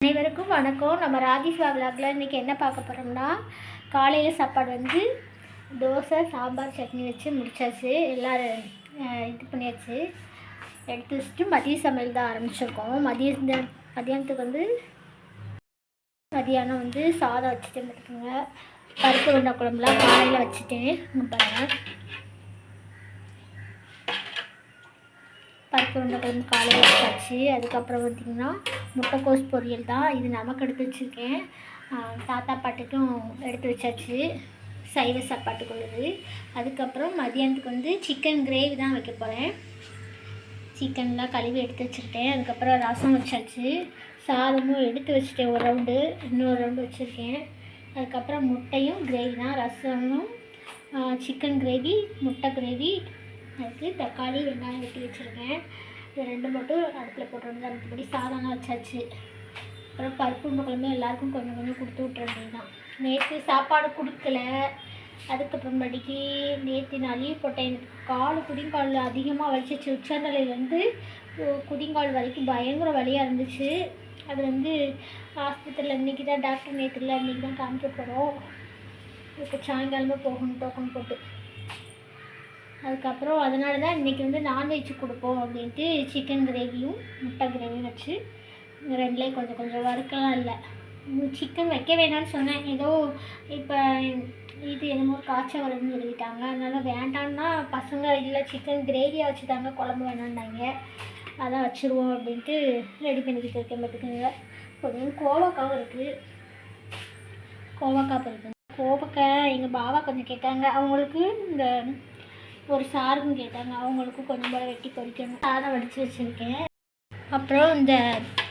அனைவருக்கும் வணக்கம். நம்ம ராஜேஸ்வா விலாகில் இன்றைக்கி என்ன பார்க்க போகிறோம்னா, காலையில் சாப்பாடு வந்து தோசை, சாம்பார், சட்னி வச்சு முடிச்சாச்சு. எல்லோரும் இது பண்ணியாச்சு, எடுத்து வச்சுட்டு மதிய சமையல் தான் ஆரம்பிச்சிருக்கோம். மதியானத்துக்கு வந்து மதியானம் வந்து சாதம் வச்சுட்டு பார்த்துக்கோங்க. பருப்பு உருண்டை குழம்புலாம் காலையில் வச்சுட்டேன். பாருங்கள், பருப்பு உருண்டை குழம்பு காலையில் வச்சாச்சு. அதுக்கப்புறம் பார்த்திங்கன்னா முட்டைக்கோஸ் பொரியல் தான். இது நமக்கு எடுத்து வச்சுருக்கேன், தாத்தா பாட்டுக்கும் எடுத்து வச்சாச்சு, சைவ சாப்பாட்டுக்கு உள்ளது. அதுக்கப்புறம் மதியானத்துக்கு வந்து சிக்கன் கிரேவி தான் வைக்க போகிறேன். சிக்கன்லாம் கழுவி எடுத்து வச்சுருக்கேன். அதுக்கப்புறம் ரசம் வச்சாச்சு, சாதமும் எடுத்து வச்சுட்டேன். ஒரு ரவுண்டு, இன்னொரு ரவுண்டு வச்சுருக்கேன். அதுக்கப்புறம் முட்டையும் கிரேவி தான், ரசமும் சிக்கன் கிரேவி, முட்டை கிரேவி. அதுக்கு தக்காளி, வெங்காயம் வெட்டி வச்சுருக்கேன். இது ரெண்டு மட்டும் அடுப்பில் போட்டுருந்தேன். மற்றபடி சாதம்லாம் வச்சாச்சு. அப்புறம் பருப்பு குழம்பு எல்லாேருக்கும் கொஞ்சம் கொஞ்சம் கொடுத்து விட்ற வேண்டியது தான். நேற்று சாப்பாடு கொடுக்கல. அதுக்கப்புறம்படிக்கு நேற்று நான் லீவ் போட்டேன். எனக்கு குதிங்கால் அதிகமாக வலிச்சிச்சு. உச்சந்தலையிலேருந்து குதிங்கால் வரைக்கும் பயங்கர வலியாக இருந்துச்சு. அது வந்து ஆஸ்பத்திரியில் இன்றைக்கி தான் டாக்டர், நேற்று இல்லை இன்றைக்கி தான் காமிக்க போகிறோம். இப்போ சாயங்காலமாக போகணும் டோக்கன் போட்டு. அதுக்கப்புறம் அதனால தான் இன்றைக்கி வந்து நான்வெஜ் கொடுப்போம் அப்படின்ட்டு சிக்கன் கிரேவியும் முட்டை கிரேவியும் வச்சு ரெண்டுலேயும் கொஞ்சம் கொஞ்சம் வறுக்கலாம். இல்லை, சிக்கன் வைக்க வேணாம்னு சொன்னேன். ஏதோ இப்போ இது என்னமோ காய்ச்சல் வருதுன்னு எழுதிட்டாங்க. அதனால் வேண்டான்னா பசங்க இல்லை சிக்கன் கிரேவியாக வச்சு தாங்க, குழம்பு வேணான்னாங்க. அதான் வச்சுருவோம் அப்படின்ட்டு ரெடி பண்ணிக்கிட்டு இருக்கேன். பார்த்துக்குங்க, கொஞ்சம் கோவக்காவும் இருக்குது. கோவக்காய் இருக்குது. கோவக்காய் எங்கள் பாவா கொஞ்சம் கேட்டாங்க. அவங்களுக்கு இந்த ஒரு சாருக்கும் கேட்டாங்க. அவங்களுக்கும் கொஞ்சம் போல வெட்டி பொரிக்கணும். சாதம் வடித்து வச்சுருக்கேன். அப்புறம் இந்த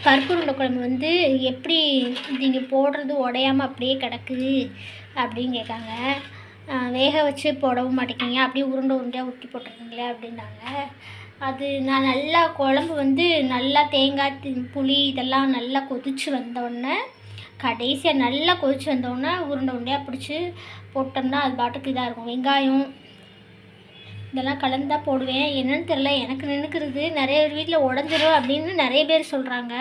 பருப்பு உருண்டை குழம்பு வந்து எப்படி நீங்கள் போடுறது உடையாமல் அப்படியே கிடக்குது அப்படின்னு கேட்காங்க. வேக வச்சு போடவும் மாட்டேங்கிங்க, அப்படியே உருண்டை உருண்டையாக ஊற்றி போட்டிருக்கீங்களே அப்படின்னாங்க. அது நான் நல்லா குழம்பு வந்து நல்லா தேங்காய், புளி இதெல்லாம் நல்லா கொதித்து வந்தோடனே, கடைசியாக நல்லா கொதித்து வந்தோடனே உருண்டை உருண்டையாக பிடிச்சி போட்டோம்னா அது பாட்டுக்கு இதாக இருக்கும். வெங்காயம் இதெல்லாம் கலந்து தான் போடுவேன். என்னன்னு தெரில, எனக்கு நின்றுக்கிறது. நிறைய வீட்டில் உடஞ்சிரும் அப்படின்னு நிறைய பேர் சொல்கிறாங்க.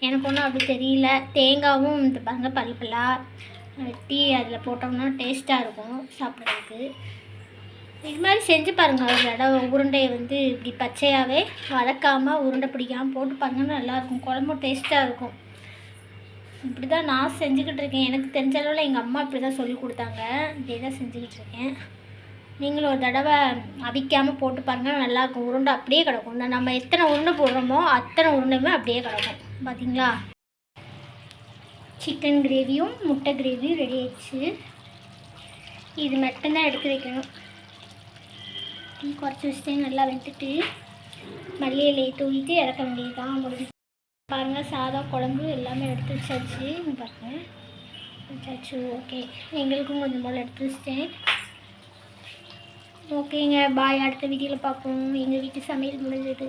எனக்கு ஒன்றும் அப்படி தெரியல. தேங்காயும் இந்த பாருங்க பல்பெல்லாம் வெட்டி அதில் போட்டோம்னா டேஸ்ட்டாக இருக்கும் சாப்பிட்றதுக்கு. இது மாதிரி செஞ்சு பாருங்கள் ஒரு தடவை. உருண்டையை வந்து இப்படி பச்சையாகவே வதக்காமல் உருண்டை பிடிக்காமல் போட்டு பாருங்கன்னா நல்லாயிருக்கும். குழம்பும் டேஸ்ட்டாக இருக்கும். இப்படி தான் நான் செஞ்சுக்கிட்டு இருக்கேன். எனக்கு தெரிஞ்ச அளவில் எங்கள் அம்மா இப்படி தான் சொல்லி கொடுத்தாங்க. இப்படி தான் செஞ்சுக்கிட்டு இருக்கேன். நீங்களும் ஒரு தடவை அவிக்காமல் போட்டு பாருங்கள், நல்லாயிருக்கும். உருண்டை அப்படியே கிடக்கும். நம்ம எத்தனை உருண்டை போடுறோமோ அத்தனை உருண்டையுமே அப்படியே கிடக்கும். பார்த்தீங்களா, சிக்கன் கிரேவியும் முட்டை கிரேவியும் ரெடி ஆயிடுச்சு. இது மட்டும்தான் எடுத்து வைக்கணும். குறைச்சி வச்சுட்டு நல்லா வெந்துட்டு மல்லி இலையை தூவிட்டு இறக்க வேண்டியது தான். முடிஞ்சு பாருங்கள், சாதம் குழம்பு எல்லாமே எடுத்து வச்சாச்சு. பாருங்கள் வச்சாச்சு. ஓகே, எங்களுக்கும் கொஞ்சம் போல் எடுத்து வச்சிட்டேன். ஓகேங்க, பாய். அடுத்த வீடியோவில் பார்ப்போம். எங்கள் வீட்டு சமையல் முடிஞ்சது.